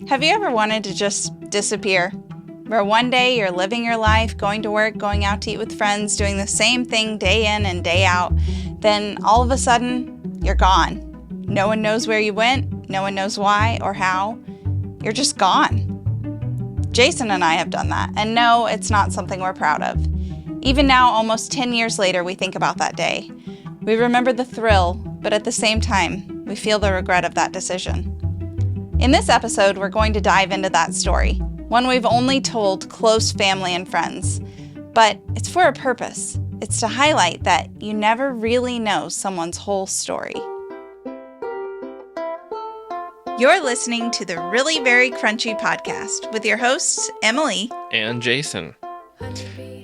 Have you ever wanted to just disappear? Where one day you're living your life, going to work, going out to eat with friends, doing the same thing day in and day out, then all of a sudden, you're gone. No one knows where you went, no one knows why or how. You're just gone. Jason and I have done that, and no, it's not something we're proud of. Even now, almost 10 years later, we think about that day. We remember the thrill, but at the same time, we feel the regret of that decision. In this episode, we're going to dive into that story, one we've only told close family and friends. But it's for a purpose. It's to highlight that you never really know someone's whole story. You're listening to the Really Very Crunchy podcast with your hosts, Emily and Jason.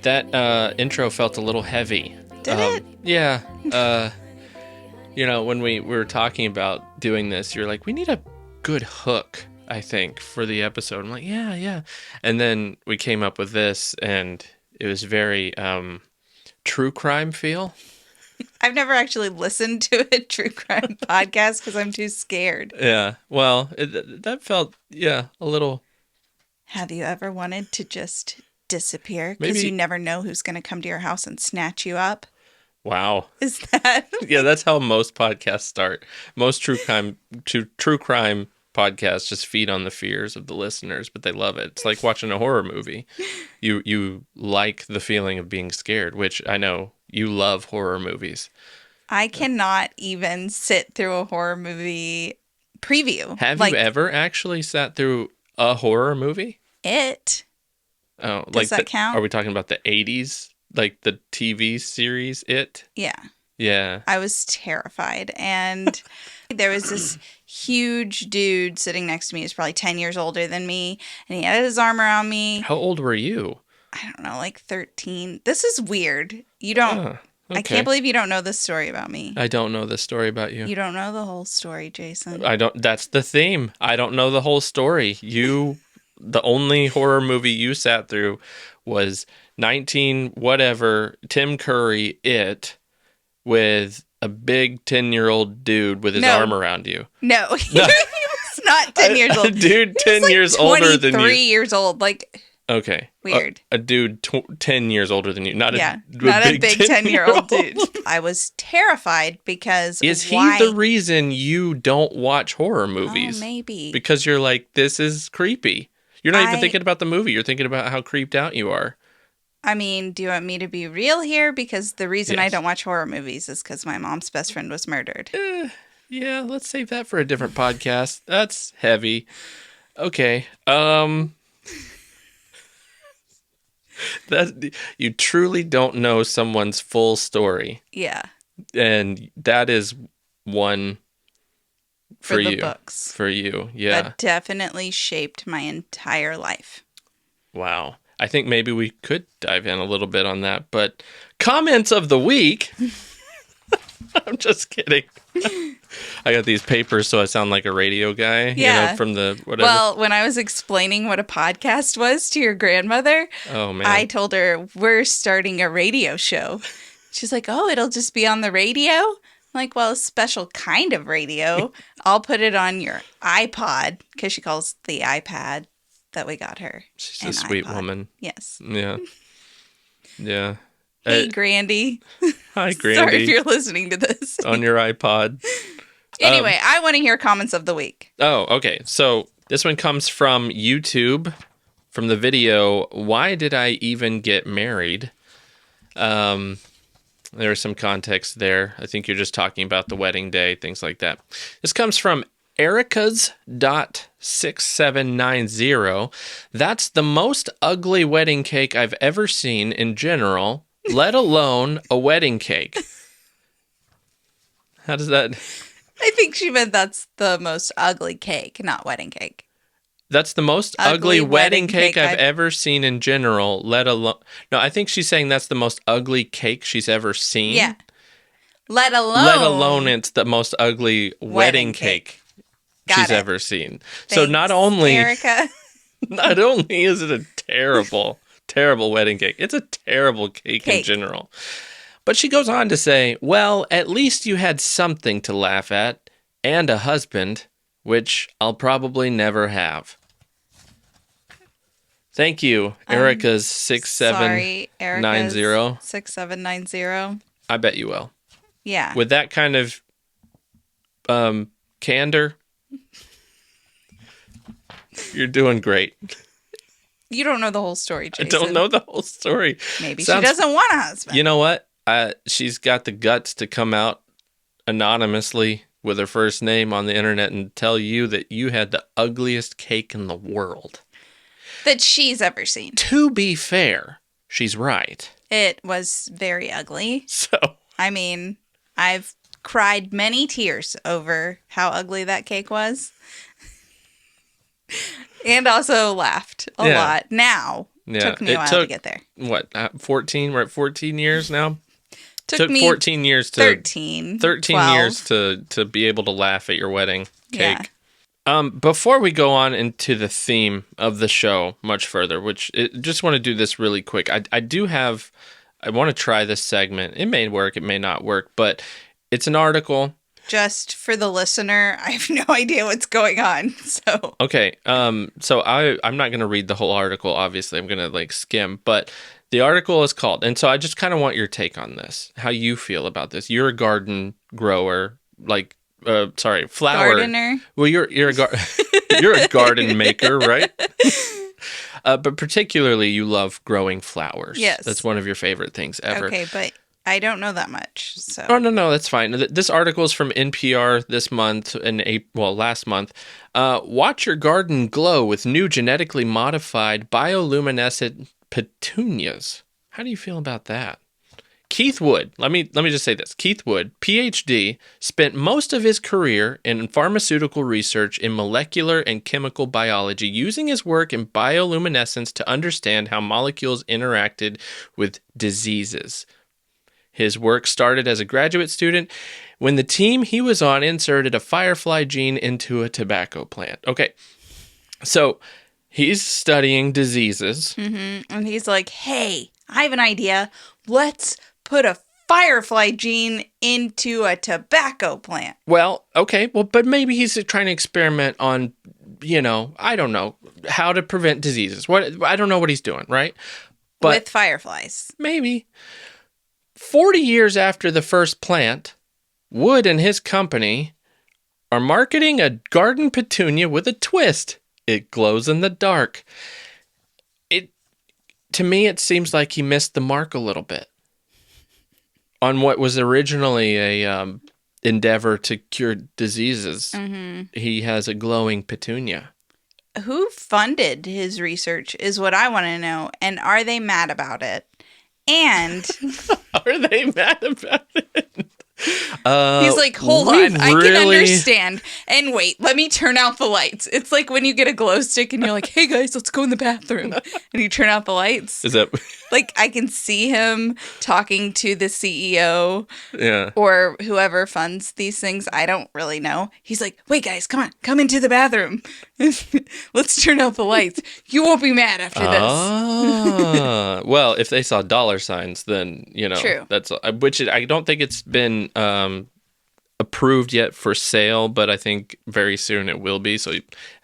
That intro felt a little heavy. Did it? Yeah. When we were talking about doing this, you're like, we need a good hook, I think, for the episode. I'm like, yeah. And then we came up with this, and it was very true crime feel. I've never actually listened to a true crime podcast because I'm too scared. Yeah. Well, that felt, a little. Have you ever wanted to just disappear because you never know who's going to come to your house and snatch you up? Wow. Is that? Yeah, that's how most podcasts start. Most true crime podcasts just feed on the fears of the listeners, but they love it. It's like watching a horror movie. You like the feeling of being scared, which I know you love horror movies. I cannot even sit through a horror movie preview. Have you ever actually sat through a horror movie? It. Oh, does that count? Are we talking about the 80s? Like the TV series It? Yeah. Yeah. I was terrified. And there was this huge dude sitting next to me. He was probably 10 years older than me. And he had his arm around me. How old were you? I don't know, like 13. This is weird. You don't... Okay. I can't believe you don't know this story about me. I don't know this story about you. You don't know the whole story, Jason. That's the theme. I don't know the whole story. The only horror movie you sat through was 19 whatever, Tim Curry, It, with a big 10-year-old dude with his arm around you. No, he was not 10 years old. A dude 10 years older than you. 23 years old, like... Okay. Weird. A dude 10 years older than you. Not a big 10-year-old dude. I was terrified because Is he the reason you don't watch horror movies? Oh, maybe. Because you're like, this is creepy. You're not even thinking about the movie. You're thinking about how creeped out you are. I mean, do you want me to be real here? Because the reason I don't watch horror movies is because my mom's best friend was murdered. Yeah, let's save that for a different podcast. That's heavy. Okay. That you truly don't know someone's full story. Yeah. And that is one for you. Books. For you, yeah. That definitely shaped my entire life. Wow. I think maybe we could dive in a little bit on that, but comments of the week. I'm just kidding. I got these papers so I sound like a radio guy, from the whatever. Well, when I was explaining what a podcast was to your grandmother, I told her, we're starting a radio show. She's like, oh, it'll just be on the radio? I'm like, well, a special kind of radio. I'll put it on your iPod, because she calls the iPad that we got her. She's a sweet woman. Yes. Yeah. Yeah. Hey, Grandy. Hi, Grandy. Sorry if you're listening to this. On your iPod. Anyway, I want to hear comments of the week. Oh, okay. So this one comes from YouTube, from the video, Why Did I Even Get Married? There's some context there. I think you're just talking about the wedding day, things like that. This comes from Erica's.6790. That's the most ugly wedding cake I've ever seen in general, let alone a wedding cake. How does that... I think she meant that's the most ugly cake, not wedding cake. That's the most ugly wedding cake I've ever seen in general, let alone... No, I think she's saying that's the most ugly cake she's ever seen. Yeah. Let alone it's the most ugly wedding cake she's ever seen. Thanks, so not only... Erica. Not only is it a terrible, terrible wedding cake, it's a terrible cake in general. But she goes on to say, well, at least you had something to laugh at, and a husband, which I'll probably never have. Thank you, Erica's 6790. Sorry, Erica's 6790. I bet you will. Yeah. With that kind of candor, you're doing great. You don't know the whole story, Jason. I don't know the whole story. Maybe she doesn't want a husband. You know what? She's got the guts to come out anonymously with her first name on the internet and tell you that you had the ugliest cake in the world. That she's ever seen. To be fair, she's right. It was very ugly. So, I mean, I've cried many tears over how ugly that cake was. And also laughed a lot. Now, took me a while to get there. What, 14? We're at 14 years now? Took me 14 years to... 13 years to be able to laugh at your wedding cake. Yeah. Before we go on into the theme of the show much further, just want to do this really quick. I want to try this segment. It may work, it may not work, but it's an article. Just for the listener, I have no idea what's going on. So okay, so I'm not going to read the whole article. Obviously, I'm going to skim, but the article is called, and so I just kind of want your take on this. How you feel about this? You're a garden grower, flower gardener. Well, you're a garden maker, right? But particularly, you love growing flowers. Yes, that's one of your favorite things ever. Okay, but I don't know that much. So no, that's fine. This article is from NPR this month last month. Watch your garden glow with new genetically modified bioluminescent petunias. How do you feel about that? Keith Wood, let me just say this. Keith Wood, PhD, spent most of his career in pharmaceutical research in molecular and chemical biology, using his work in bioluminescence to understand how molecules interacted with diseases. His work started as a graduate student when the team he was on inserted a firefly gene into a tobacco plant. Okay, so he's studying diseases. Mm-hmm. And he's like, hey, I have an idea. Let's put a firefly gene into a tobacco plant. Well, okay. But maybe he's trying to experiment on, I don't know, how to prevent diseases. I don't know what he's doing, right? But with fireflies. Maybe. 40 years after the first plant, Wood and his company are marketing a garden petunia with a twist. It glows in the dark. To me, it seems like he missed the mark a little bit on what was originally a endeavor to cure diseases. Mm-hmm. He has a glowing petunia. Who funded his research is what I want to know. And are they mad about it? And are they mad about it? He's like, hold on, I can understand. And wait, let me turn out the lights. It's like when you get a glow stick and you're like, hey guys, let's go in the bathroom. And you turn out the lights. Is that like, I can see him talking to the CEO or whoever funds these things. I don't really know. He's like, wait guys, come into the bathroom. Let's turn out the lights. You won't be mad after this. Well, if they saw dollar signs, then, True. That's which I don't think it's been approved yet for sale, but I think very soon it will be. So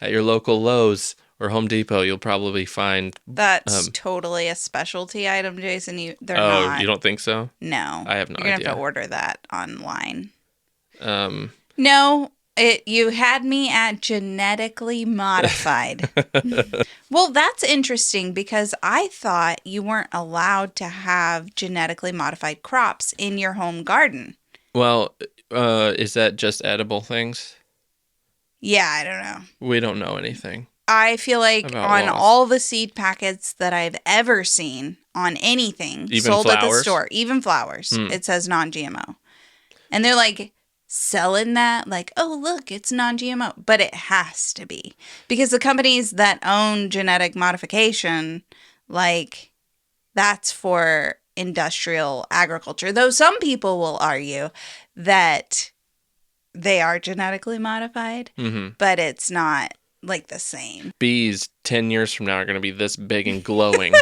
at your local Lowe's or Home Depot, you'll probably find that's totally a specialty item, Jason. They're not. Oh, you don't think so? No, I have no idea. You're gonna have to order that online. No, you had me at genetically modified. Well, that's interesting because I thought you weren't allowed to have genetically modified crops in your home garden. Well, is that just edible things? Yeah, I don't know. We don't know anything. I feel like on all the seed packets that I've ever seen on anything sold at the store, even flowers, it says non-GMO. And they're like selling that like, oh, look, it's non-GMO. But it has to be. Because the companies that own genetic modification, like, that's for industrial agriculture. Though some people will argue that they are genetically modified, but it's not like the same. Bees 10 years from now are going to be this big and glowing.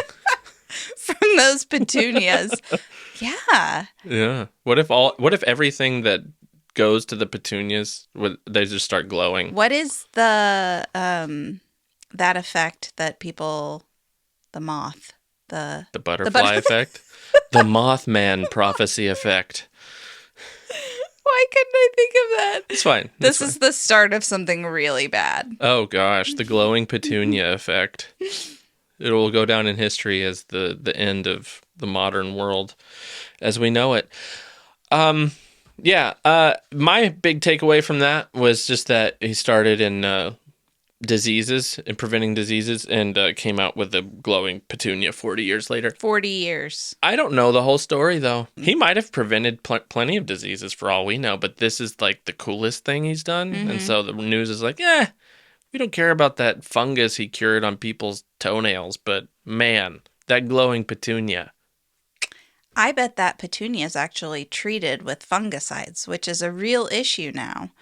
From those petunias. Yeah. Yeah. What if everything that goes to the petunias, they just start glowing. What is the that effect that people, the moth, the butterfly effect, the Mothman prophecy effect. Why couldn't I think of that? It's fine. This is the start of something really bad. Oh gosh, the glowing petunia effect. It will go down in history as the end of the modern world as we know it. My big takeaway from that was just that he started in diseases and preventing diseases and came out with the glowing petunia 40 years later. 40 years. I don't know the whole story, though. He might have prevented plenty of diseases for all we know, but this is like the coolest thing he's done. Mm-hmm. And so the news is like, we don't care about that fungus he cured on people's toenails, but man, that glowing petunia. I bet that petunia is actually treated with fungicides, which is a real issue now.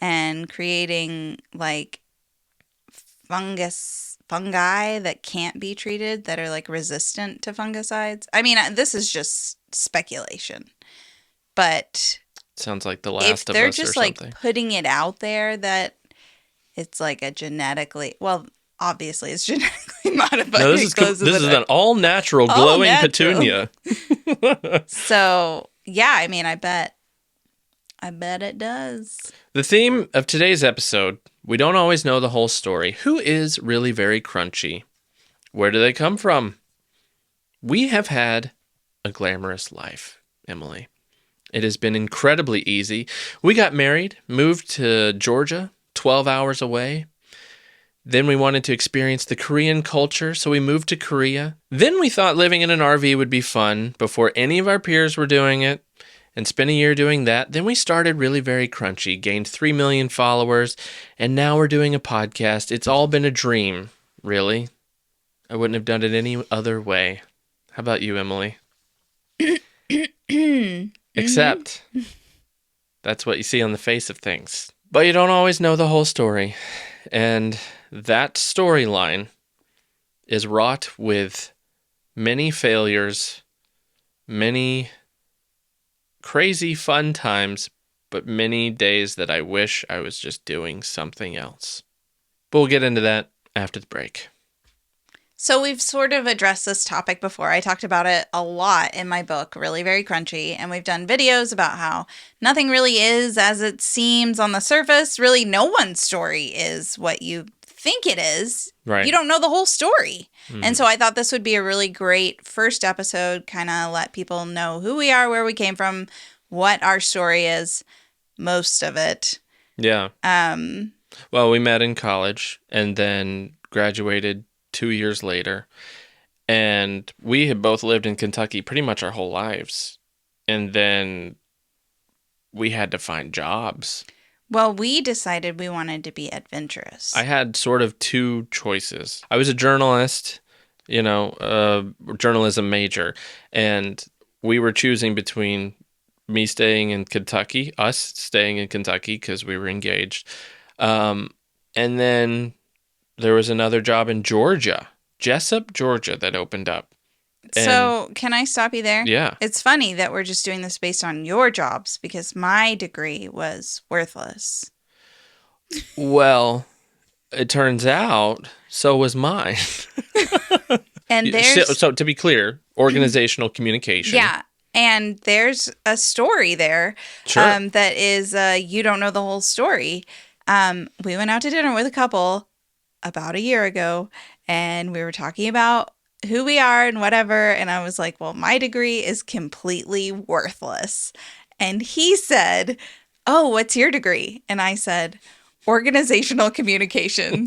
And creating like fungi that can't be treated, that are like resistant to fungicides. I mean, this is just speculation, but sounds like The Last of Us or something. If they're just like putting it out there that it's like a genetically, well, obviously it's genetically modified. No, this is an all-natural glowing petunia. So, yeah, I mean, I bet it does. The theme of today's episode, we don't always know the whole story. Who is really very crunchy? Where do they come from? We have had a glamorous life, Emily. It has been incredibly easy. We got married, moved to Georgia, 12 hours away. Then we wanted to experience the Korean culture, so we moved to Korea. Then we thought living in an RV would be fun before any of our peers were doing it, and spent a year doing that. Then we started Really Very Crunchy, gained 3 million followers, and now we're doing a podcast. It's all been a dream, really. I wouldn't have done it any other way. How about you, Emily? Except that's what you see on the face of things. But you don't always know the whole story. And that storyline is wrought with many failures, many crazy fun times, but many days that I wish I was just doing something else. But we'll get into that after the break. So we've sort of addressed this topic before. I talked about it a lot in my book, Really Very Crunchy, and we've done videos about how nothing really is as it seems on the surface. Really, no one's story is what you think it is. Right. You don't know the whole story. And so I thought this would be a really great first episode, kind of let people know who we are, where we came from, what our story is, most of it. Yeah. Well, we met in college and then graduated 2 years later. And we had both lived in Kentucky pretty much our whole lives. And then we had to find jobs. Well, we decided we wanted to be adventurous. I had sort of two choices. I was a journalist, journalism major, and we were choosing between me staying in Kentucky, us staying in Kentucky because we were engaged, and then there was another job in Georgia, Jessup, Georgia, that opened up. So, can I stop you there? Yeah. It's funny that we're just doing this based on your jobs because my degree was worthless. Well, it turns out so was mine. And there's... So, to be clear, organizational communication. Yeah. And there's a story there that is, you don't know the whole story. We went out to dinner with a couple about a year ago, and we were talking about who we are and whatever. And I was like, well, my degree is completely worthless. And he said, oh, what's your degree? And I said, organizational communication.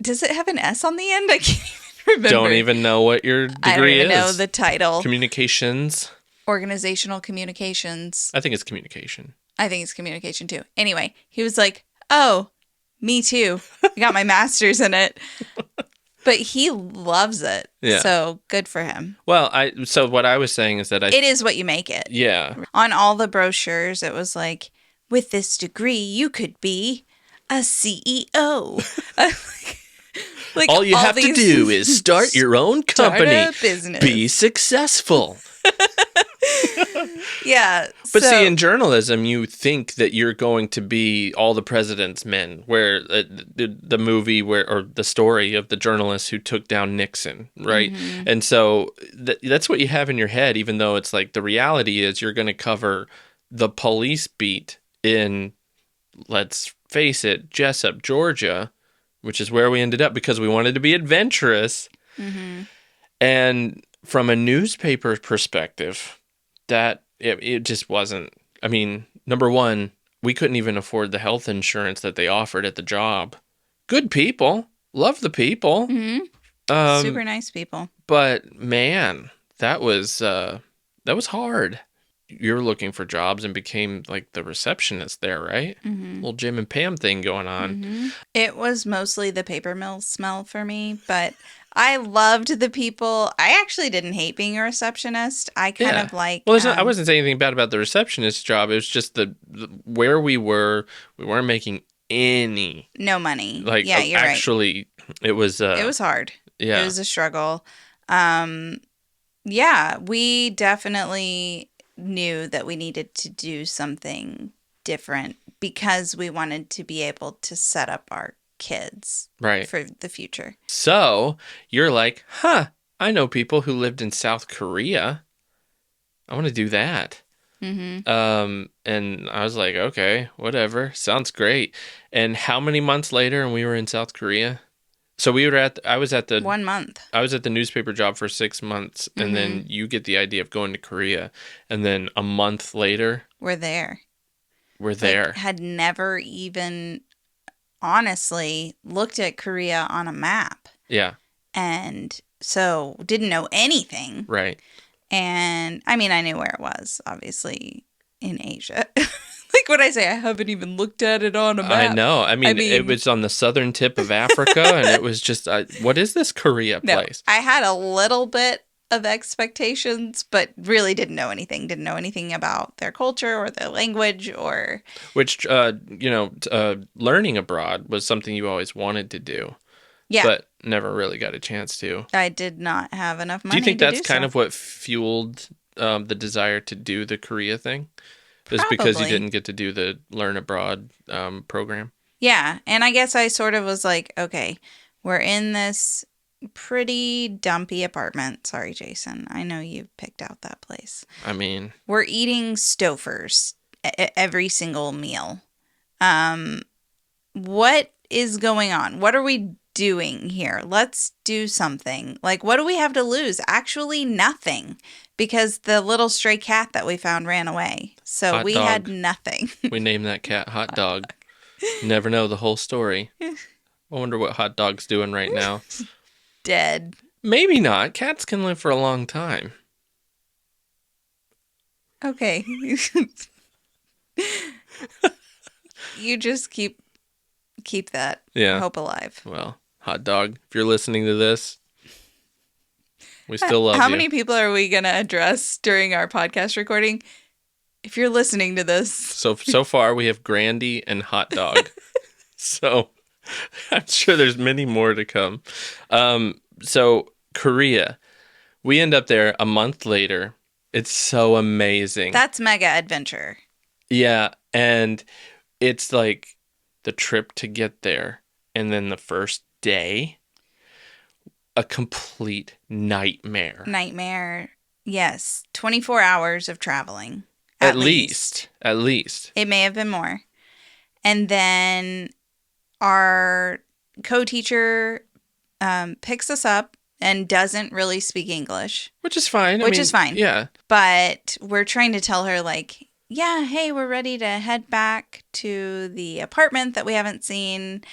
Does it have an S on the end? I can't even remember. Don't even know what your degree is. I don't even know the title. Communications. Organizational communications. I think it's communication. I think it's communication too. Anyway, he was like, oh, me too. I got my master's in it. But he loves it. Yeah. So good for him. Well, so what I was saying is that it is what you make it. Yeah. On all the brochures, it was like, with this degree, you could be a CEO. Like all you have to do is start your own company. Start a business. Be successful. Yeah. But see, in journalism, you think that you're going to be all the president's men, where the movie or the story of the journalist who took down Nixon, right? Mm-hmm. And so that's what you have in your head, even though it's like the reality is you're going to cover the police beat in, let's face it, Jessup, Georgia, which is where we ended up because we wanted to be adventurous. Mm-hmm. And from a newspaper perspective, that it just wasn't. I mean, number one, we couldn't even afford the health insurance that they offered at the job. Good people, love the people, Super nice people. but man, that was hard. You're looking for jobs and became like the receptionist there, right? Mm-hmm. Little Jim and Pam thing going on. Mm-hmm. It was mostly the paper mill smell for me, but I loved the people. I actually didn't hate being a receptionist. I kind of like. Well, I wasn't saying anything bad about the receptionist job. It was just the where we weren't making any no money. Like, yeah, you're actually, right. It was hard. Yeah, it was a struggle. Yeah, we definitely knew that we needed to do something different because we wanted to be able to set up our kids right for the future. So you're like, I know people who lived in South Korea. I want to do that. Mm-hmm. And I was like, okay, whatever, sounds great. And how many months later, and we were in South Korea? So I was at the 1 month. I was at the newspaper job for 6 months, and then you get the idea of going to Korea, and then a month later, we're there. Had never even honestly looked at Korea on a map. Yeah. And so didn't know anything. Right. And I mean, I knew where it was, obviously, in Asia. Like what I say, I haven't even looked at it on a map. I know. I mean, it was on the southern tip of Africa, and it was just, what is this Korea place? I had a little bit of expectations, but really didn't know anything. Didn't know anything about their culture or their language or... Which, learning abroad was something you always wanted to do. Yeah. But never really got a chance to. I did not have enough money to do so. Do you think that's kind of what fueled the desire to do the Korea thing? Is because you didn't get to do the Learn Abroad program? Yeah. And I guess I sort of was like, okay, we're in this pretty dumpy apartment. Sorry, Jason. I know you picked out that place. I mean... We're eating Stouffer's every single meal. What is going on? What are we doing here? Let's do something. Like, what do we have to lose? Actually, nothing. Because the little stray cat that we found ran away. So we had nothing. We named that cat Hot Dog. Never know the whole story. I wonder what Hot Dog's doing right now. Dead. Maybe not. Cats can live for a long time. Okay. You just keep that hope alive. Well, Hot Dog, if you're listening to this, we still love you. How many people are we going to address during our podcast recording? If you're listening to this. So far, we have Grandy and Hot Dog. So I'm sure there's many more to come. So Korea, we end up there a month later. It's so amazing. That's mega adventure. Yeah. And it's like the trip to get there. And then the first day, a complete nightmare. Yes. 24 hours of traveling. At least. It may have been more. And then our co-teacher picks us up and doesn't really speak English. Which is fine. Is fine. Yeah. But we're trying to tell her, like, yeah, hey, we're ready to head back to the apartment that we haven't seen.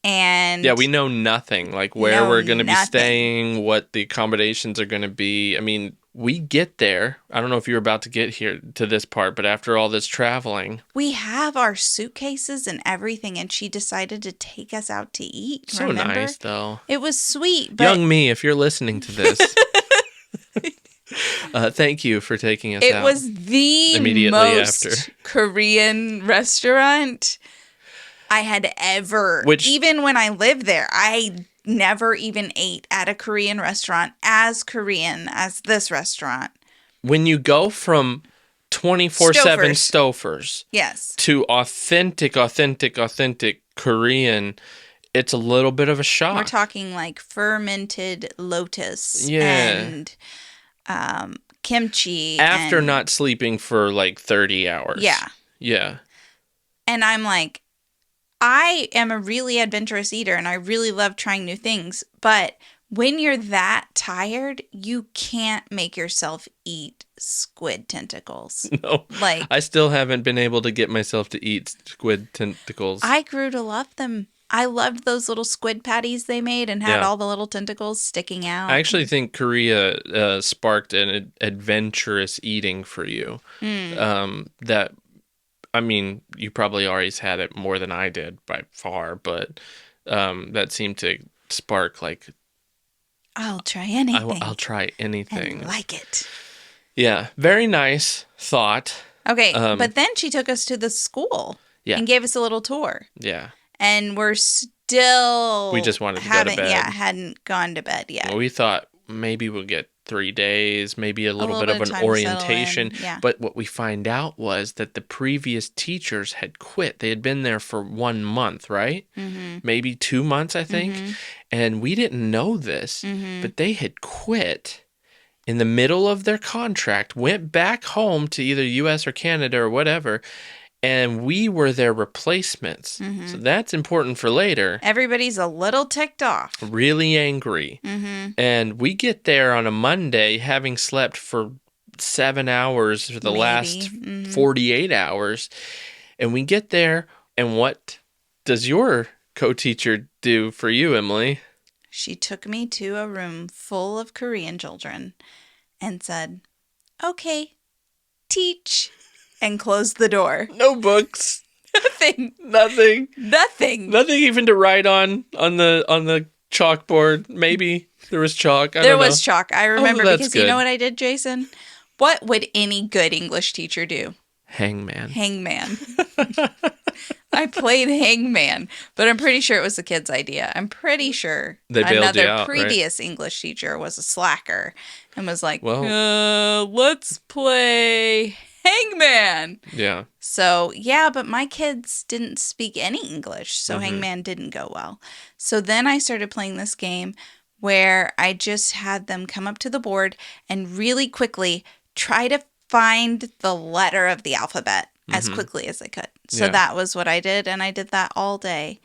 And yeah, we know nothing, like where we're going to be staying, what the accommodations are going to be. I mean, we get there. I don't know if you're about to get here to this part, but after all this traveling. We have our suitcases and everything, and she decided to take us out to eat. So remember? Nice, though. It was sweet. But young me, if you're listening to this, thank you for taking us out. It was the immediately most after. Korean restaurant I had ever. Even when I lived there, I never even ate at a Korean restaurant as Korean as this restaurant. When you go from 24/7 Stofers Yes. to authentic Korean, it's a little bit of a shock. We're talking like fermented lotus Yeah. and kimchi. After and, not sleeping for like 30 hours. Yeah. Yeah. And I'm like, I am a really adventurous eater and I really love trying new things. But when you're that tired, you can't make yourself eat squid tentacles. No. Like, I still haven't been able to get myself to eat squid tentacles. I grew to love them. I loved those little squid patties they made and had all the little tentacles sticking out. I actually think Korea sparked an adventurous eating for you. That, I mean, you probably always had it more than I did by far, but that seemed to spark like, I'll try anything. I'll try anything. And like it. Yeah, very nice thought. Okay, but then she took us to the school and gave us a little tour. Yeah. And we're still... We just wanted to go to bed. Yeah, hadn't gone to bed yet. Well, we thought maybe we'll get 3 days, maybe a little bit of an orientation. Yeah. But what we find out was that the previous teachers had quit. They had been there for 1 month, right? Mm-hmm. Maybe 2 months, I think. Mm-hmm. And we didn't know this, but they had quit in the middle of their contract, went back home to either US or Canada or whatever, and we were their replacements. So that's important for later. Everybody's a little ticked off. Really angry. And we get there on a Monday having slept for 7 hours for the last 48 hours. And we get there, and what does your co-teacher do for you, Emily? She took me to a room full of Korean children and said, "Okay, teach," and closed the door. No books. Nothing. Nothing. Nothing. Nothing even to write on the chalkboard. Maybe there was chalk. There was chalk. I remember because good. You know what I did, Jason? What would any good English teacher do? Hangman. I played hangman, but I'm pretty sure it was the kids' idea. I'm pretty sure They bailed you out, another previous English teacher was a slacker and was like, let's play hangman. Yeah. So, yeah, but my kids didn't speak any English, so hangman didn't go well. So then I started playing this game where I just had them come up to the board and really quickly try to find the letter of the alphabet as quickly as I could. So that was what I did, and I did that all day.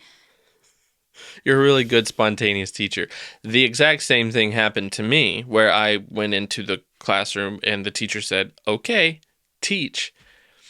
You're a really good spontaneous teacher. The exact same thing happened to me, where I went into the classroom and the teacher said, "Okay, teach."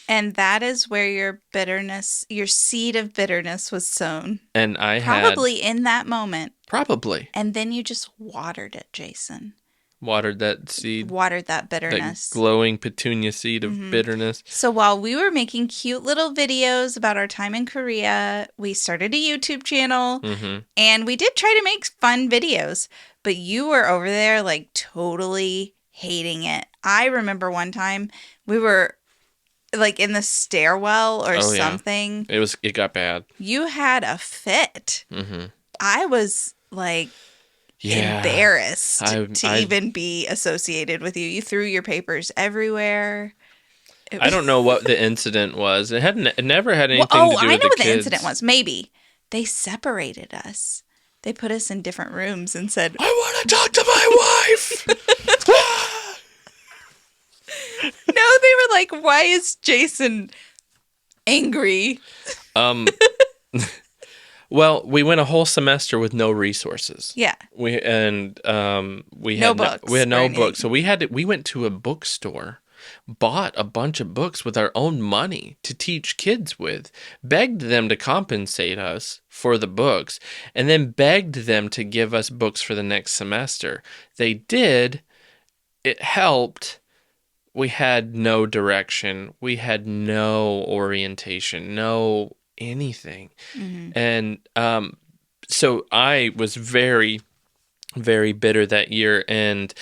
And that is where your bitterness, your seed of bitterness was sown. And I Probably in that moment. Probably. And then you just watered it, Jason. Watered that seed. Watered that bitterness. That glowing petunia seed of bitterness. So while we were making cute little videos about our time in Korea, we started a YouTube channel. And we did try to make fun videos. But you were over there like totally hating it. I remember one time we were like in the stairwell or something. Yeah. It got bad. You had a fit. I was like... embarrassed to even be associated with you. You threw your papers everywhere. I don't know what the incident was. It never had anything to do with the kids. I know what the incident was. Maybe they separated us. They put us in different rooms and said, "I want to talk to my wife." No, they were like, "Why is Jason angry?" Well, we went a whole semester with no resources. Yeah. We had no books. We had no books. So we went to a bookstore, bought a bunch of books with our own money to teach kids with, begged them to compensate us for the books, and then begged them to give us books for the next semester. They did. It helped. We had no direction. We had no orientation, no anything. And so I was very, very bitter that year, and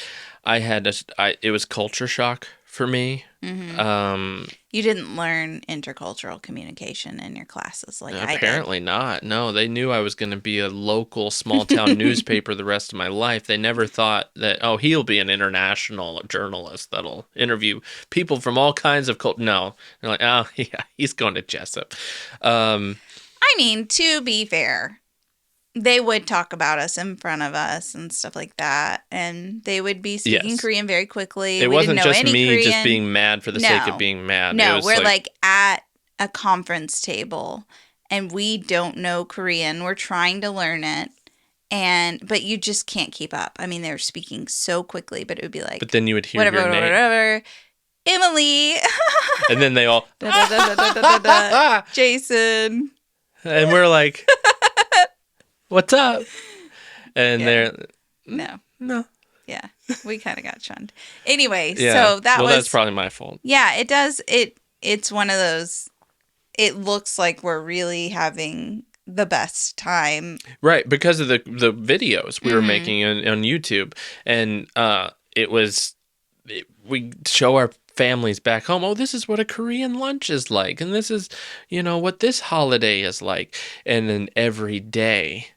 it was culture shock for me. You didn't learn intercultural communication in your classes like I did. Apparently not. No, they knew I was going to be a local small town newspaper the rest of my life. They never thought that, oh, he'll be an international journalist that'll interview people from all kinds of cultures. No. They're like, oh, yeah, he's going to Jessup. I mean, to be fair, they would talk about us in front of us and stuff like that, and they would be speaking Korean very quickly. It wasn't just me Korean. Just being mad for the sake of being mad. No, we're like at a conference table, and we don't know Korean. We're trying to learn it, but you just can't keep up. I mean, they're speaking so quickly, but it would be like, but then you would hear your name. Whatever. Emily. And then they all, Jason. And we're like, what's up? And they're no. Yeah, we kind of got shunned. Anyway, so that's probably my fault. Yeah, it does. It's one of those. It looks like we're really having the best time, right? Because of the videos we were making on YouTube, and we show our families back home. Oh, this is what a Korean lunch is like, and this is what this holiday is like, and then every day.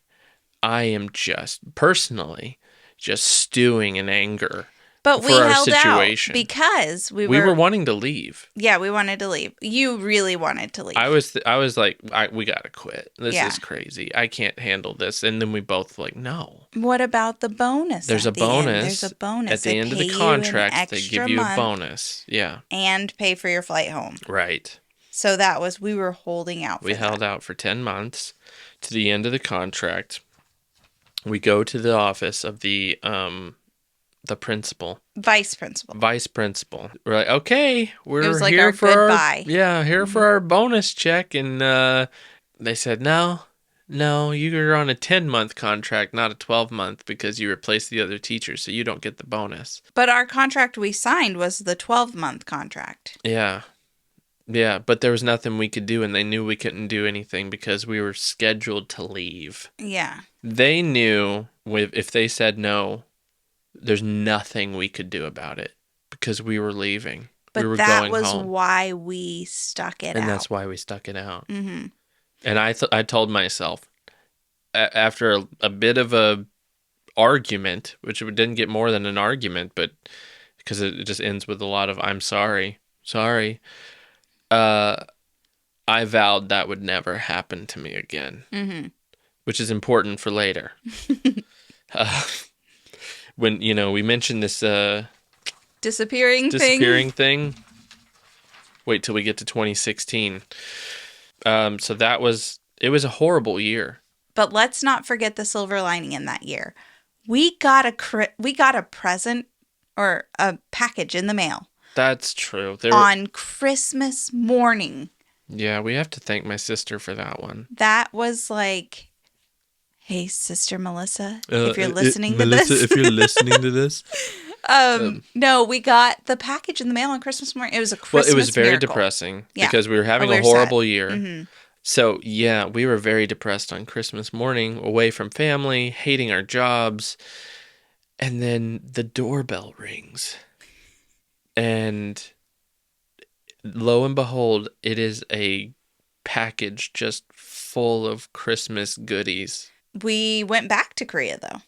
I am just personally stewing in anger but we for our held situation. Out because we were wanting to leave. Yeah, we wanted to leave. You really wanted to leave. I was like, we gotta quit. This is crazy. I can't handle this. And then we both like, no. What about the bonus? There's a bonus. There's a bonus at the end of the contract. They give you a bonus. Yeah, and pay for your flight home. Right. So we were holding out. We held out for 10 months to the end of the contract. We go to the office of the principal. Vice principal. We're like, okay, we're like here our for goodbye. For our bonus check. And they said, no, you're on a 10-month contract, not a 12-month, because you replaced the other teacher, so you don't get the bonus. But our contract we signed was the 12-month contract. Yeah. Yeah, but there was nothing we could do, and they knew we couldn't do anything because we were scheduled to leave. Yeah. They knew if they said no, there's nothing we could do about it because we were leaving. But we were that going was home. Why we stuck it out. And that's why we stuck it out. Mm-hmm. And I told myself, after a bit of a argument, which didn't get more than an argument, but because it just ends with a lot of "I'm sorry." I vowed that would never happen to me again, which is important for later. When we mentioned this disappearing thing. Wait till we get to 2016. So it was a horrible year. But let's not forget the silver lining in that year. We got a present or a package in the mail. That's true. On Christmas morning. Yeah, we have to thank my sister for that one. That was like, hey, Sister Melissa, if you're listening to Melissa, this. if you're listening to this. No, we got the package in the mail on Christmas morning. It was a Christmas Well, it was very miracle. Depressing because we were having a horrible year. Mm-hmm. So, yeah, we were very depressed on Christmas morning, away from family, hating our jobs. And then the doorbell rings. And lo and behold, it is a package just full of Christmas goodies. We went back to Korea, though,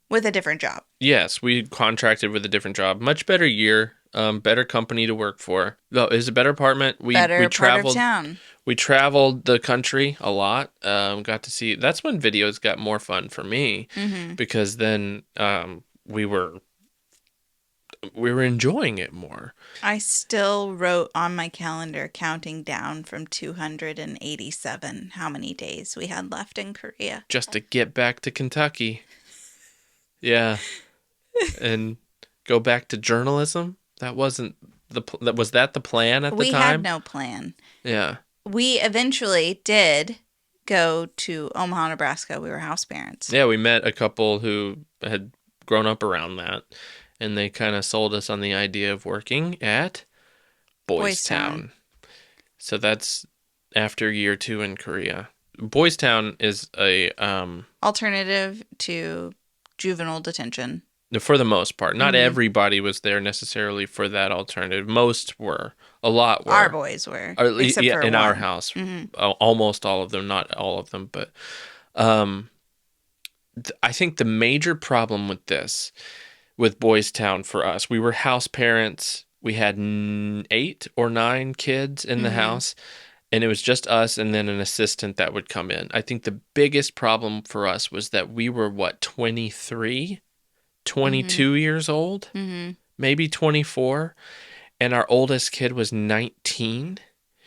with a different job. Yes, we contracted with a different job. Much better year, better company to work for. No, it was a better apartment. We traveled, part of town. We traveled the country a lot. Got to see. That's when videos got more fun for me because then we were enjoying it more. I still wrote on my calendar counting down from 287 how many days we had left in Korea. Just to get back to Kentucky. Yeah. And go back to journalism? That wasn't was that the plan at the time? We had no plan. Yeah. We eventually did go to Omaha, Nebraska. We were house parents. Yeah, we met a couple who had grown up around that. And they kind of sold us on the idea of working at Boys Town. So that's after year 2 in Korea. Boys Town is a... alternative to juvenile detention. For the most part. Not everybody was there necessarily for that alternative. Most were. A lot were. Our boys were, Or at least, except for in one. our house. Almost all of them, not all of them. But I think the major problem with this, with Boys Town for us, we were house parents. We had 8 or 9 kids in the house. And it was just us and then an assistant that would come in. I think the biggest problem for us was that we were, 23, 22 years old, maybe 24. And our oldest kid was 19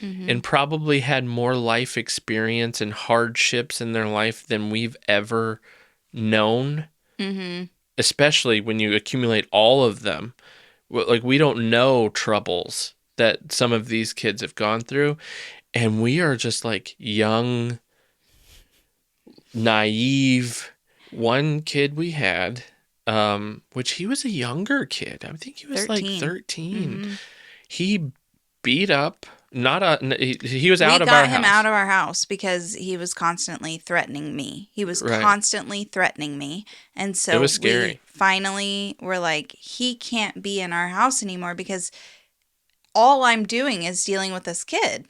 and probably had more life experience and hardships in their life than we've ever known. Especially when you accumulate all of them. Like, we don't know troubles that some of these kids have gone through. And we are just like young, naive. One kid we had, which he was a younger kid. I think he was 13. Like 13. He beat up, he was out of our house. We got him out of our house because he was constantly threatening me. Constantly threatening me. And so it was scary. We finally were like, he can't be in our house anymore because all I'm doing is dealing with this kid.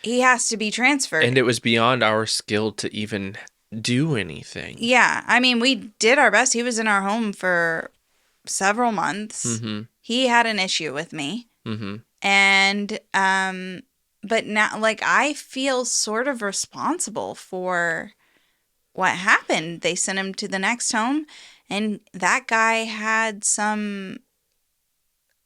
He has to be transferred. And it was beyond our skill to even do anything. Yeah. I mean, we did our best. He was in our home for several months. He had an issue with me. And, but now, like, I feel sort of responsible for what happened. They sent him to the next home, and that guy had some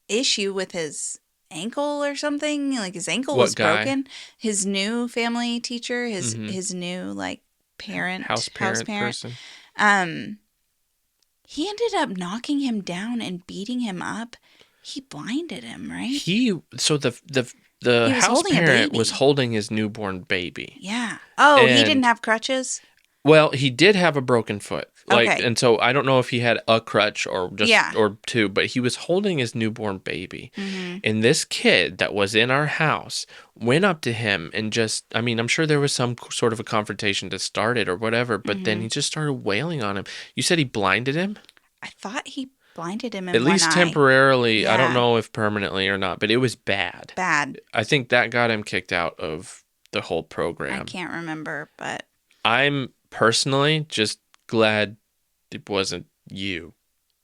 issue with his ankle or something. Like, his ankle was broken. His new family teacher, his new, like, house parent person. He ended up knocking him down and beating him up. He blinded him, right? The house parent was holding his newborn baby. Yeah. Oh, he didn't have crutches? Well, he did have a broken foot. Okay. And so I don't know if he had a crutch or just or two, but he was holding his newborn baby. And this kid that was in our house went up to him and just, I mean, I'm sure there was some sort of a confrontation to start it or whatever, but then he just started wailing on him. You said he blinded him? I thought he blinded him in at least one eye. Temporarily. I don't know if permanently or not, but it was bad. Bad. I think that got him kicked out of the whole program. I can't remember, but I'm personally just glad it wasn't you,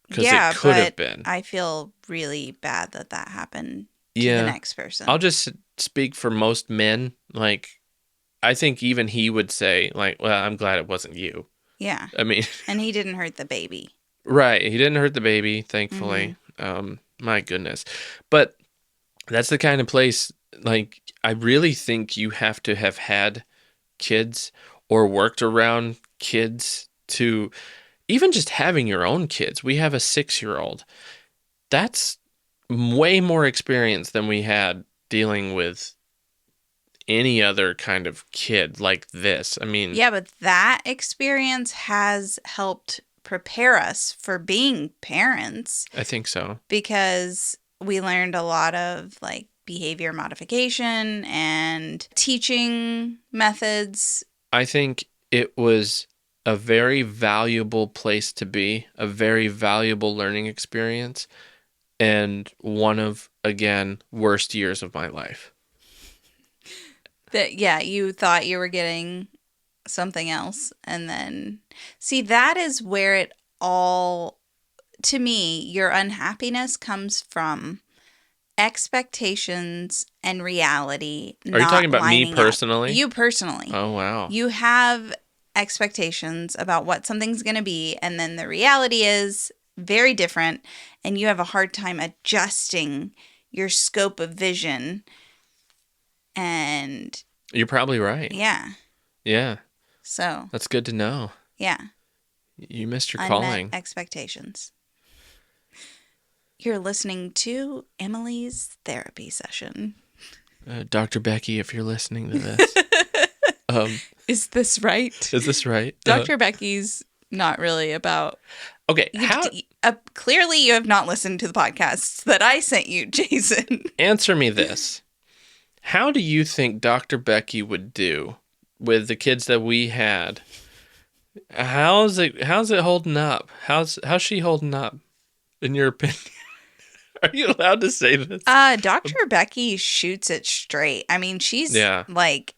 because it could have been. I feel really bad that happened to the next person. I'll just speak for most men. Like, I think even he would say, like, well, I'm glad it wasn't you. Yeah. I mean, and he didn't hurt the baby. Right. He didn't hurt the baby, thankfully. My goodness. But that's the kind of place, like, I really think you have to have had kids or worked around kids to, even just having your own kids. We have a 6-year-old. That's way more experience than we had dealing with any other kind of kid like this. I mean, yeah, but that experience has helped prepare us for being parents. I think so. Because we learned a lot of, like, behavior modification and teaching methods. I think it was a very valuable place to be, a very valuable learning experience, and one of, again, worst years of my life. You thought you were getting something else, and then see, that is where it all, to me, your unhappiness comes from expectations and reality. Are you talking about me personally? You personally. Oh, wow. You have expectations about what something's going to be, and then the reality is very different, and you have a hard time adjusting your scope of vision. And you're probably right. Yeah. Yeah. So that's good to know. Yeah. You missed your calling. Expectations. You're listening to Emily's therapy session. Dr. Becky, if you're listening to this. Is this right? Is this right? Dr. Becky's not really about... Okay, clearly you have not listened to the podcasts that I sent you, Jason. Answer me this. How do you think Dr. Becky would do with the kids that we had How's it holding up? How's she holding up, in your opinion? Are you allowed to say this? Dr. Becky shoots it straight. I mean, she's Yeah. like,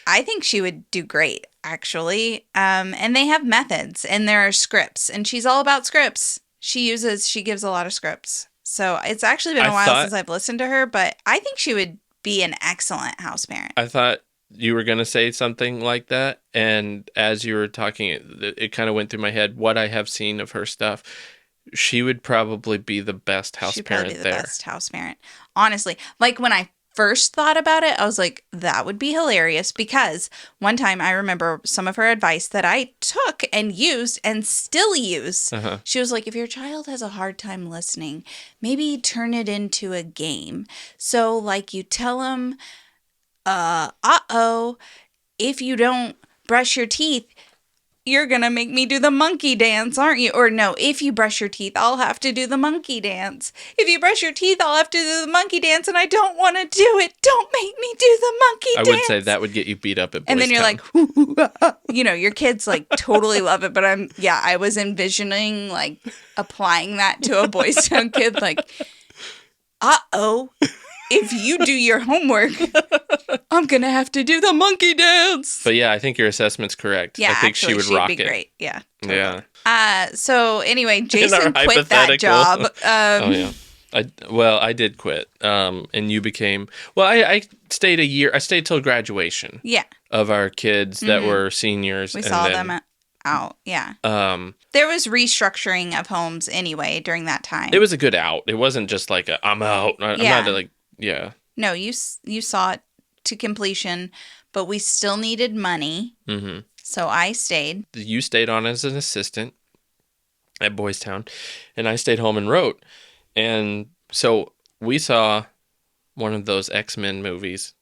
I think she would do great, actually. And they have methods and there are scripts, and she's all about scripts. She gives a lot of scripts. So it's actually been a while since I've listened to her, but I think she would be an excellent house parent. I thought you were going to say something like that. And as you were talking, it kind of went through my head what I have seen of her stuff. She would probably be the best house She'd parent probably be there. the best house parent. Honestly, like when I first thought about it, I was like, that would be hilarious, because one time I remember some of her advice that I took and used and still use. Uh-huh. She was like, if your child has a hard time listening, maybe turn it into a game. So like you tell them, if you don't brush your teeth, you're going to make me do the monkey dance, aren't you? Or no, if you brush your teeth, I'll have to do the monkey dance. If you brush your teeth, I'll have to do the monkey dance, and I don't want to do it. Don't make me do the monkey dance. I would say that would get you beat up at Boys And then you're Town. like, your kids like totally love it. But I was envisioning like applying that to a Boys Town kid. Like, if you do your homework, I'm going to have to do the monkey dance. But yeah, I think your assessment's correct. Yeah, I think actually, she would she'd rock be it. great. Yeah. Totally. Yeah. So anyway, Jason quit that hypothetical. job. Oh yeah. I did quit. And you became, I stayed a year. I stayed till graduation. Yeah. Of our kids that were seniors. We saw them out. Yeah. There was restructuring of homes anyway during that time. It was a good out. It wasn't just like I'm out. I'm not like, yeah. No, you saw it to completion, but we still needed money. Mm-hmm. So I stayed. You stayed on as an assistant at Boys Town, and I stayed home and wrote. And so we saw one of those X-Men movies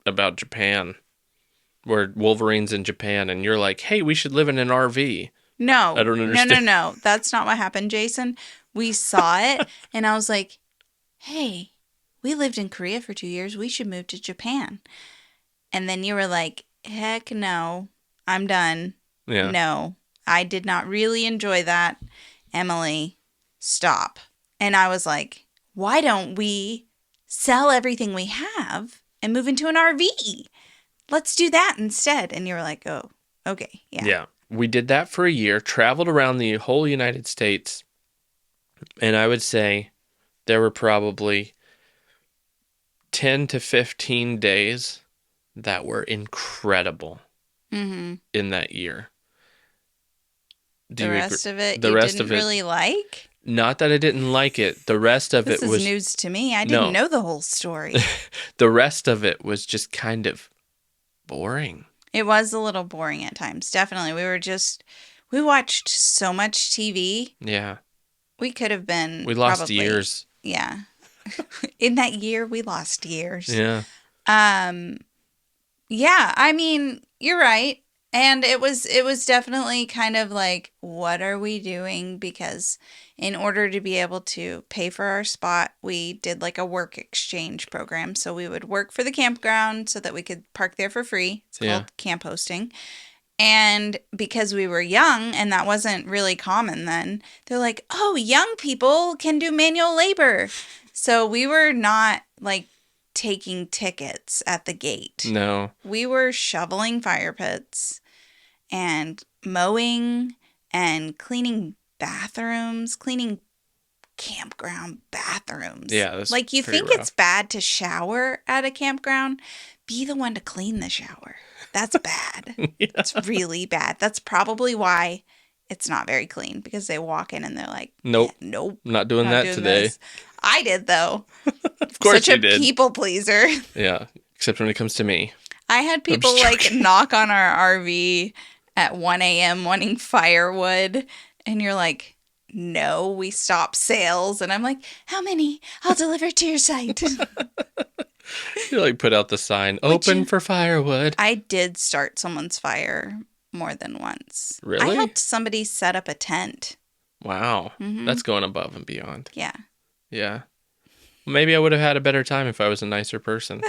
about Japan, where Wolverine's in Japan, and you're like, hey, we should live in an RV. No. I don't understand. No. That's not what happened, Jason. We saw it, and I was like, hey, we lived in Korea for 2 years. We should move to Japan. And then you were like, heck no, I'm done. Yeah. No, I did not really enjoy that. Emily, stop. And I was like, why don't we sell everything we have and move into an RV? Let's do that instead. And you were like, oh, okay. Yeah. Yeah. We did that for a year, traveled around the whole United States. And I would say there were probably 10 to 15 days that were incredible in that year. The rest of it you didn't really like? Not that I didn't like it. The rest of it was... This is news to me. I didn't know the whole story. The rest of it was just kind of boring. It was a little boring at times. Definitely. We watched so much TV. Yeah. We could have been... We lost years. Yeah. In that year, we lost years. Yeah. Yeah, I mean, you're right. And it was definitely kind of like, what are we doing? Because in order to be able to pay for our spot, we did like a work exchange program. So we would work for the campground so that we could park there for free. It's called camp hosting. And because we were young and that wasn't really common then, they're like, oh, young people can do manual labor. So we were not like taking tickets at the gate. No. We were shoveling fire pits and mowing and cleaning bathrooms, cleaning campground bathrooms. Yeah, that's like you think rough. It's bad to shower at a campground, be the one to clean the shower. That's bad. Yeah. It's really bad. That's probably why it's not very clean, because they walk in and they're like, nope, nope, not doing that today. This. I did though. Of course Such you a did. people pleaser. Yeah, except when it comes to me. I had people like knock on our RV at 1 a.m. wanting firewood, and you're like, no, we stopped sales. And I'm like, how many? I'll deliver to your site. You like put out the sign, open for firewood. I did start someone's fire more than once. Really? I helped somebody set up a tent. Wow. That's going above and beyond. Yeah. Yeah. Maybe I would have had a better time if I was a nicer person.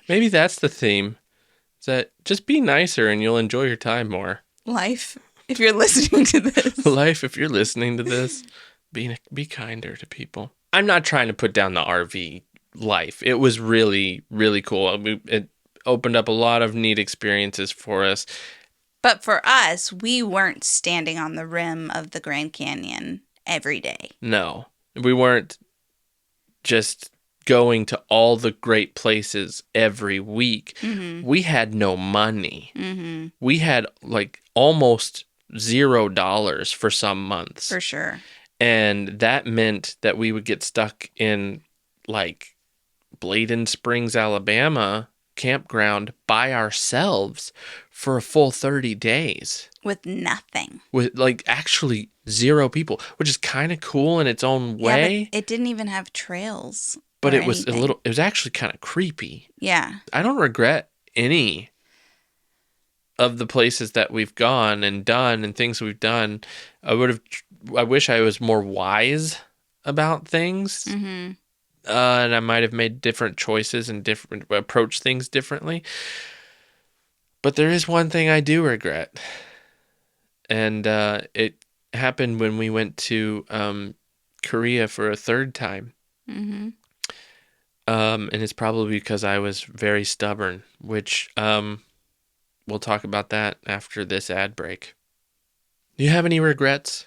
Maybe that's the theme. that just be nicer and you'll enjoy your time more. Life, if you're listening to this. Life, if you're listening to this, be kinder to people. I'm not trying to put down the RV life. It was really, really cool. It opened up a lot of neat experiences for us. But for us, we weren't standing on the rim of the Grand Canyon every day. No, we weren't just going to all the great places every week. Mm-hmm. We had no money. Mm-hmm. We had like almost $0 for some months. For sure. And that meant that we would get stuck in like Bladen Springs, Alabama campground by ourselves for a full 30 days. With nothing. With like actually 0 people, which is kind of cool in its own way. Yeah, but it didn't even have trails. But or it was anything. it was actually kind of creepy. Yeah. I don't regret any of the places that we've gone and done and things we've done. I wish I was more wise about things. Mm-hmm. And I might have made different choices and approach things differently. But there is one thing I do regret. And it happened when we went to Korea for a 3rd time. Mm-hmm. And it's probably because I was very stubborn, which we'll talk about that after this ad break. Do you have any regrets?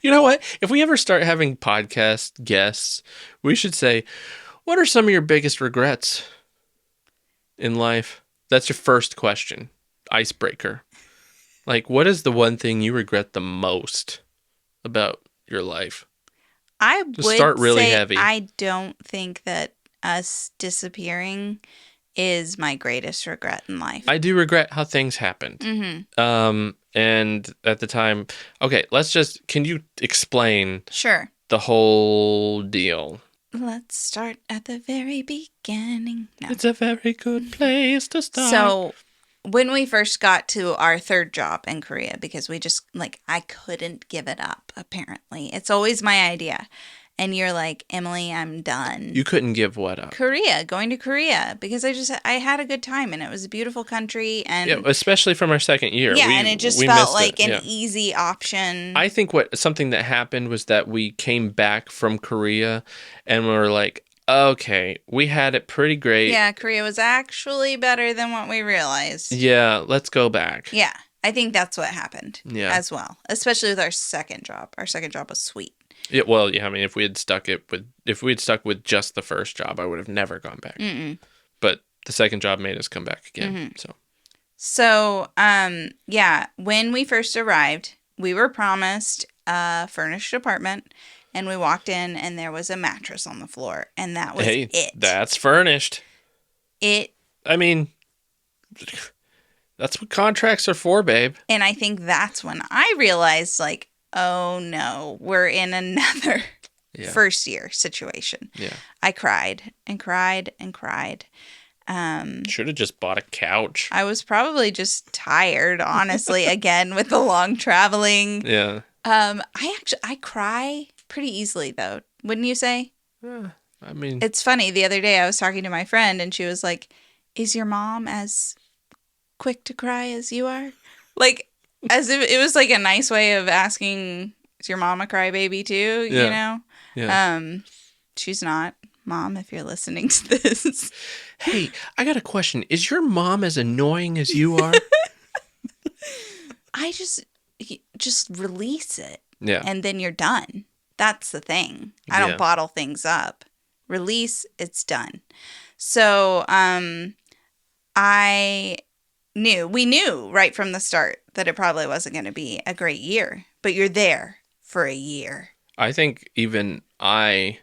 You know what? If we ever start having podcast guests, we should say, what are some of your biggest regrets in life? That's your first question. Icebreaker. Like, what is the one thing you regret the most about your life? I Just would start really say heavy. I don't think that us disappearing is my greatest regret in life. I do regret how things happened. Mm-hmm. And at the time, okay, can you explain Sure. the whole deal? Let's start at the very beginning. No. It's a very good place to start. So when we first got to our 3rd job in Korea, because we just, I couldn't give it up, apparently. It's always my idea. And you're like, Emily, I'm done. You couldn't give what up? Going to Korea, because I had a good time, and it was a beautiful country. And yeah, especially from our 2nd year. Yeah, and it just felt like an easy option. I think something that happened was that we came back from Korea, and we were like, okay, we had it pretty great. Yeah, Korea was actually better than what we realized. Yeah, let's go back. Yeah, I think that's what happened as well, especially with our 2nd job. Our 2nd job was sweet. Yeah, well, yeah, I mean, if we had stuck with just the first job, I would have never gone back. Mm-mm. But the 2nd job made us come back again. Mm-hmm. So, yeah, when we first arrived, we were promised a furnished apartment, and we walked in, and there was a mattress on the floor, and that was it. That's furnished. I mean, that's what contracts are for, babe. And I think that's when I realized, oh no, we're in another first year situation. Yeah. I cried and cried and cried. Should have just bought a couch. I was probably just tired, honestly, again, with the long traveling. Yeah. I cry pretty easily, though. Wouldn't you say? Yeah, I mean, it's funny. The other day I was talking to my friend, and she was like, is your mom as quick to cry as you are? As if it was a nice way of asking, is your mom a crybaby too? Yeah. You know? Yeah. She's not. Mom, if you're listening to this. Hey, I got a question. Is your mom as annoying as you are? I just release it. Yeah. And then you're done. That's the thing. I don't bottle things up. Release, it's done. So, we knew right from the start that it probably wasn't going to be a great year, but you're there for a year. I think even I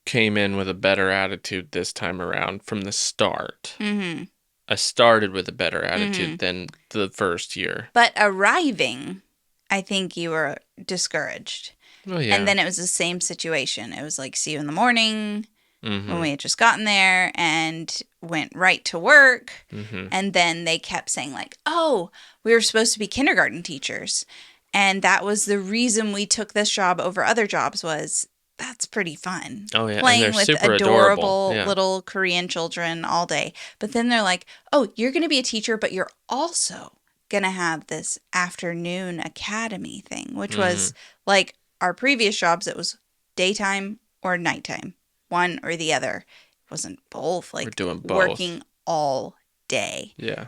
came in with a better attitude this time around from the start. Mm-hmm. I started with a better attitude than the first year. But arriving, I think you were discouraged. Oh, yeah. And then it was the same situation. It was see you in the morning when we had just gotten there and went right to work. Mm-hmm. And then they kept saying oh, we were supposed to be kindergarten teachers. And that was the reason we took this job over other jobs was that's pretty fun. Oh, yeah. And Playing they're with super adorable Yeah. little Korean children all day. But then they're like, oh, you're going to be a teacher, but you're also going to have this afternoon academy thing, which was like our previous jobs. It was daytime or nighttime, one or the other. It wasn't both, We're like doing both. working all day. Yeah.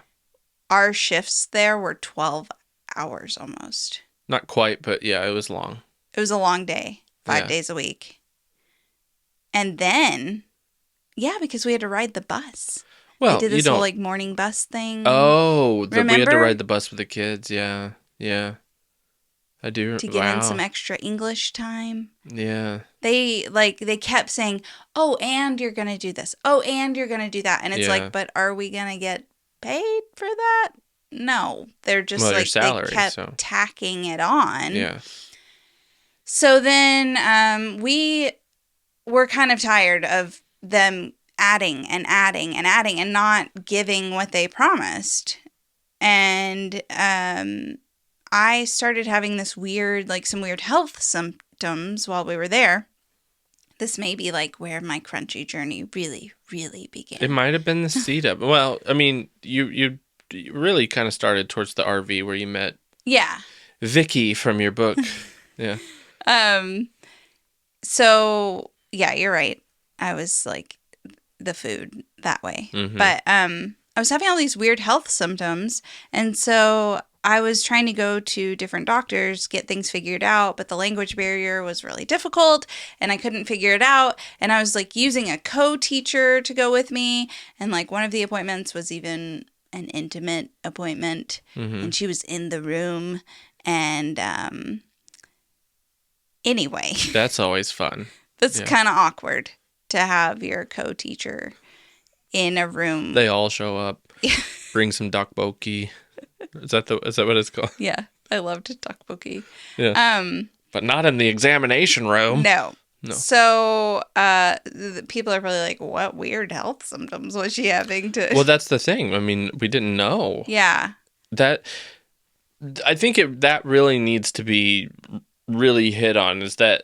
Our shifts there were 12 hours almost. Not quite, but yeah, it was long. It was a long day, 5 days a week. And then, yeah, because we had to ride the bus. Well, they did this whole like morning bus thing. Oh, we had to Remember? ride the bus with the kids. Yeah, yeah. I do. To get in some extra English time. Yeah. They kept saying, "Oh, and you're gonna do this. Oh, and you're gonna do that." And it's like, but are we gonna get paid for that? No, they're just like salary, they kept tacking it on. Yeah. So then we were kind of tired of them adding and adding and adding and not giving what they promised. And I started having this weird, like some weird health symptoms while we were there. This may be like where my crunchy journey really, really began. It might have been the seat up. Well, I mean, you really kind of started towards the RV where you met Vicky from your book. Yeah. So, yeah, you're right. I was like the food that way. Mm-hmm. But I was having all these weird health symptoms. And so I was trying to go to different doctors, get things figured out, but the language barrier was really difficult and I couldn't figure it out. And I was like using a co-teacher to go with me. And like one of the appointments was even an intimate appointment and she was in the room. And anyway. That's always fun. That's kind of awkward to have your co-teacher in a room. They all show up. Bring some tteokbokki. Is that what it's called? Yeah, I loved tteokbokki. Yeah. But not in the examination room. No. So people are probably like, what weird health symptoms was she having to... Well, that's the thing. I mean, we didn't know. Yeah. I think that really needs to be really hit on is that,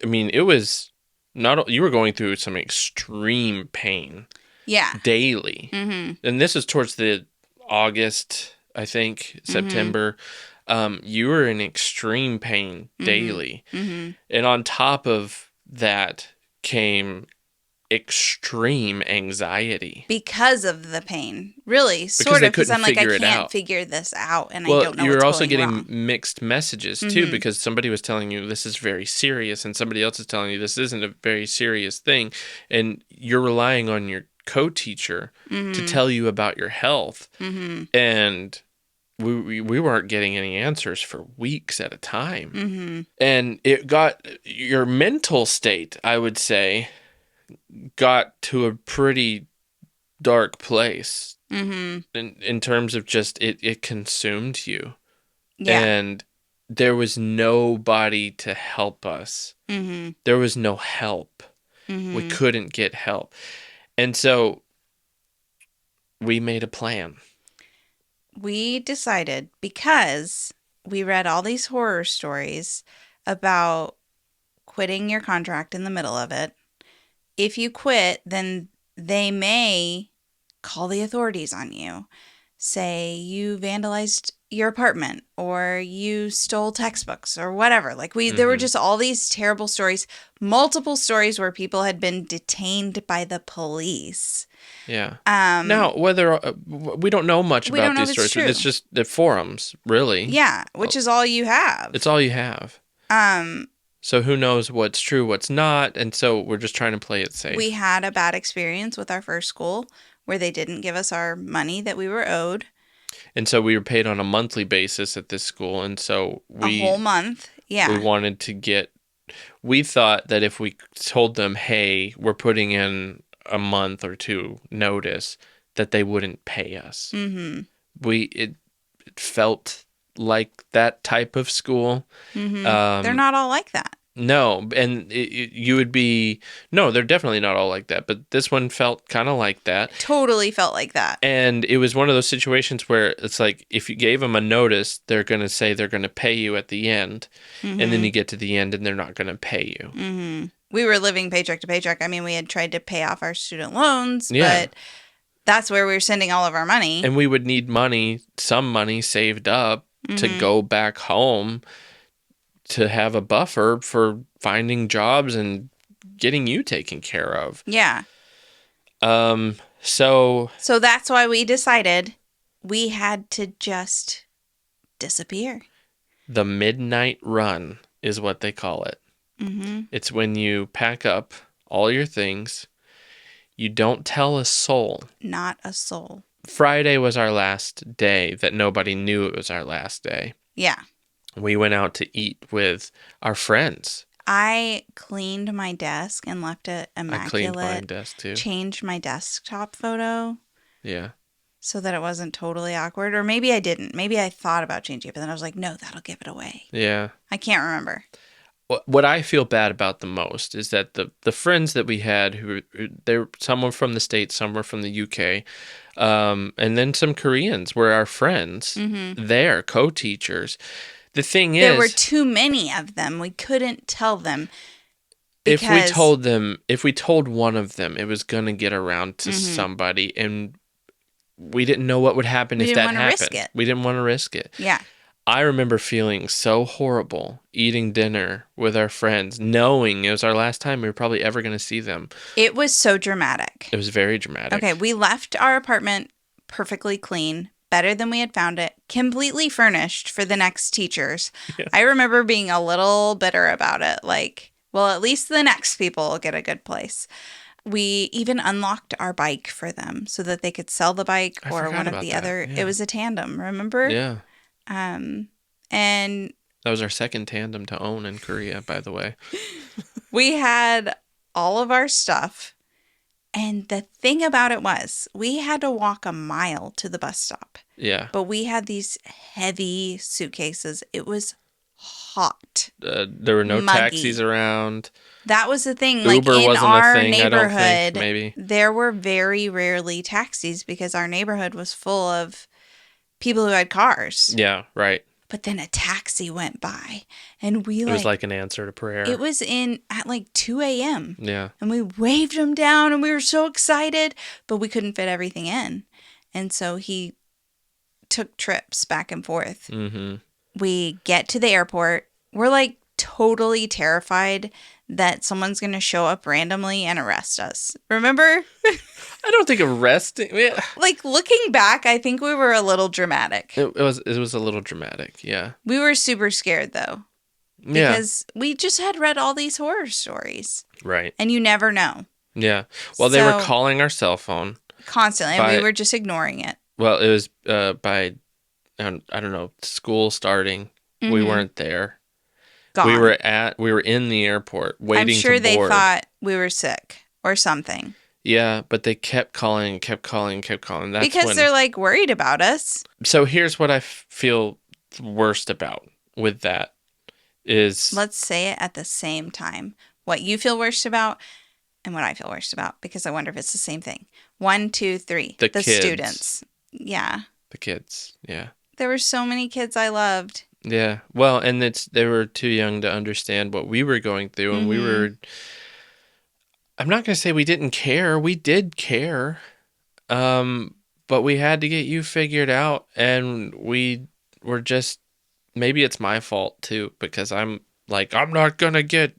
I mean, it was not... You were going through some extreme pain. Yeah. Daily. Mm-hmm. And this is towards the August, I think, September. You were in extreme pain daily. Mm-hmm. And on top of that came extreme anxiety. Because of the pain. Really, sort of. Because I'm like, I can't figure this out and I don't know what's going on. You're also getting mixed messages, too, because somebody was telling you this is very serious and somebody else is telling you this isn't a very serious thing. And you're relying on your co-teacher to tell you about your health. And we weren't getting any answers for weeks at a time. And it got your mental state, I would say, got to a pretty dark place in terms of just it consumed you. And there was nobody to help us. There was no help. We couldn't get help. And so we made a plan. We decided, because we read all these horror stories about quitting your contract in the middle of it. If you quit, then they may call the authorities on you. Say you vandalized your apartment or you stole textbooks or whatever. Like there were just all these terrible stories, multiple stories where people had been detained by the police. Yeah. Now, whether we don't know much about these stories, but it's just the forums, really. Yeah, which is all you have. It's all you have. So who knows what's true, what's not, and so we're just trying to play it safe. We had a bad experience with our first school where they didn't give us our money that we were owed. And so we were paid on a monthly basis at this school, and so a whole month, yeah. We wanted to get... We thought that if we told them, hey, we're putting in a month or two notice, that they wouldn't pay us. It felt like that type of school. They're not all like that. No, and you would be... No, they're definitely not all like that, but this one felt kind of like that. Totally felt like that. And it was one of those situations where it's like, if you gave them a notice, they're going to say they're going to pay you at the end, and then you get to the end and they're not going to pay you. we were living paycheck to paycheck. I mean, we had tried to pay off our student loans, Yeah. but that's where we were sending all of our money. And we would need some money saved up to go back home to have a buffer for finding jobs and getting you taken care of. Yeah. So that's why we decided we had to just disappear. The midnight run is what they call it. Mm-hmm. It's when you pack up all your things. You don't tell a soul. Not a soul. Friday was our last day that nobody knew it was our last day. Yeah. We went out to eat with our friends. I cleaned my desk and left it immaculate. I cleaned my desk too. Changed my desktop photo. Yeah. So that it wasn't totally awkward. Or maybe I didn't. Maybe I thought about changing it, but then I was like, no, that'll give it away. Yeah. I can't remember. What I feel bad about the most is that the friends that we had, some were from the States, some were from the UK, and then some Koreans were our friends. Mm-hmm. They're co-teachers. The thing is, there were too many of them. We couldn't tell them. If we told one of them, it was going to get around to somebody, and we didn't know what would happen if that happened. We didn't want to risk it. Yeah. I remember feeling so horrible eating dinner with our friends, knowing it was our last time we were probably ever going to see them. It was so dramatic. It was very dramatic. Okay, we left our apartment perfectly clean, better than we had found it, completely furnished for the next teachers. Yeah. I remember being a little bitter about it, like, well, at least the next people will get a good place. We even unlocked our bike for them so that they could sell the bike or one of the other. Yeah. It was a tandem, remember? Yeah. And that was our second tandem to own in Korea, by the way. We had all of our stuff. And the thing about it was we had to walk a mile to the bus stop. Yeah. But we had these heavy suitcases. It was hot. There were no taxis around. That was the thing. Uber like in wasn't our a thing, neighborhood, I don't think, maybe. There were very rarely taxis because our neighborhood was full of people who had cars. Yeah, right. But then a taxi went by and it was like an answer to prayer. It was at like 2 a.m. Yeah. And we waved him down and we were so excited, but we couldn't fit everything in. And so he took trips back and forth. Mm-hmm. We get to the airport. We're like totally terrified that someone's going to show up randomly and arrest us. Remember? I don't think arresting. Yeah. Like looking back, I think we were a little dramatic. It was a little dramatic. Yeah. We were super scared though. Yeah. Because we just had read all these horror stories. Right. And you never know. Yeah. Well, they were calling our cell phone constantly, and we were just ignoring it. Well, it was by, I don't know, school starting. Mm-hmm. We weren't there. Gone. We were in the airport waiting to board. I'm sure they thought we were sick or something. Yeah, but they kept calling. That's because they're like worried about us. So here's what I feel worst about with that is... Let's say it at the same time. What you feel worst about and what I feel worst about, because I wonder if it's the same thing. 1, 2, 3. The kids. Students. Yeah. The kids, yeah. There were so many kids I loved. Yeah. Well, and they were too young to understand what we were going through, and we were... I'm not going to say we didn't care. We did care. But we had to get you figured out, and we were just... Maybe it's my fault, too, because I'm not going to get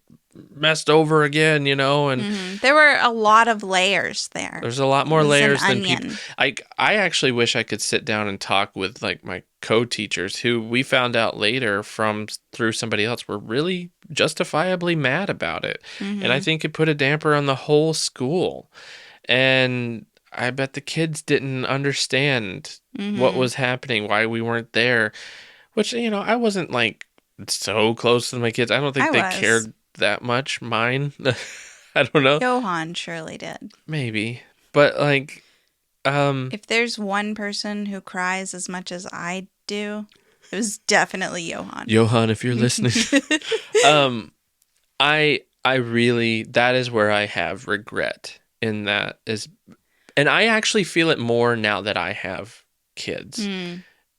messed over again, and... There were a lot of layers there. There's a lot more layers than people... I actually wish I could sit down and talk with, my co-teachers, who we found out later through somebody else were really justifiably mad about it. Mm-hmm. And I think it put a damper on the whole school. And I bet the kids didn't understand what was happening, why we weren't there. Which, I wasn't, so close to my kids. I don't think they cared that much. Mine. I don't know. Johan surely did. Maybe. But, if there's one person who cries as much as I do, it was definitely Johan. Johan, if you're listening. I really, that is where I have regret in that is, and I actually feel it more now that I have kids.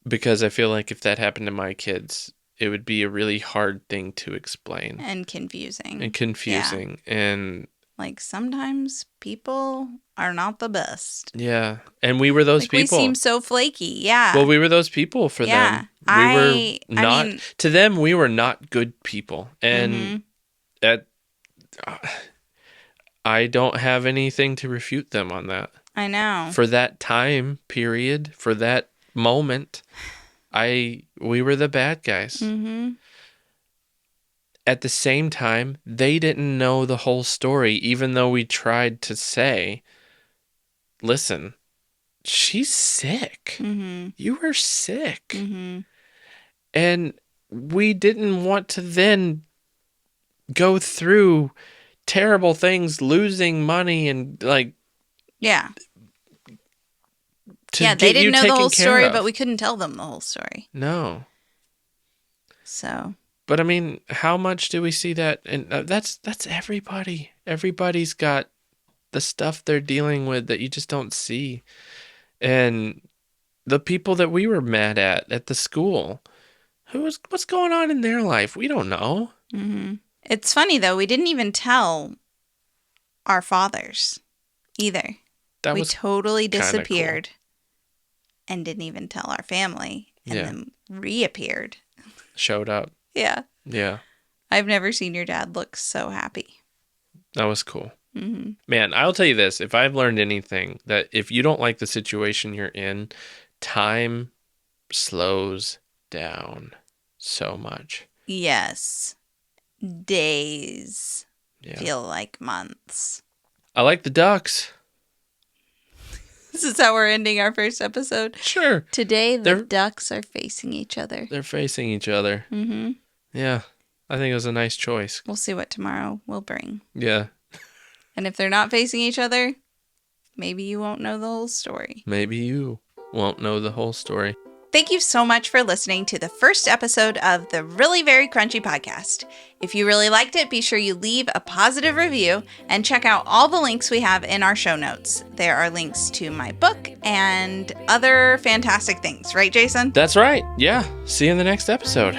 Because I feel like if that happened to my kids, it would be a really hard thing to explain. And confusing. And confusing. Yeah. And like sometimes people are not the best. Yeah. And we were those people. We seem so flaky. Yeah. Well, we were those people for them. We were not, to them, we were not good people. And I don't have anything to refute them on that. I know. For that time period, for that moment, we were the bad guys. Mm-hmm. At the same time, they didn't know the whole story, even though we tried to say, listen, she's sick. Mm-hmm. You were sick. Mm-hmm. And we didn't want to then go through terrible things, losing money and like... Yeah. They didn't know the whole story, but we couldn't tell them the whole story. No. So... But I mean, how much do we see that? And that's everybody. Everybody's got the stuff they're dealing with that you just don't see. And the people that we were mad at the school, what's going on in their life? We don't know. Mm-hmm. It's funny though. We didn't even tell our fathers either. We totally disappeared and didn't even tell our family, and then reappeared. Showed up. Yeah. Yeah. I've never seen your dad look so happy. That was cool. Mm-hmm. Man, I'll tell you this. If I've learned anything, that if you don't like the situation you're in, time slows down so much. Yes. Days feel like months. I like the ducks. This is how we're ending our first episode. Sure. Today, the ducks are facing each other. They're facing each other. Mm-hmm. Yeah. I think it was a nice choice. We'll see what tomorrow will bring. Yeah. And if they're not facing each other, maybe you won't know the whole story. Maybe you won't know the whole story. Thank you so much for listening to the first episode of the Really Very Crunchy podcast. If you really liked it, be sure you leave a positive review and check out all the links we have in our show notes. There are links to my book and other fantastic things. Right, Jason? That's right. Yeah. See you in the next episode.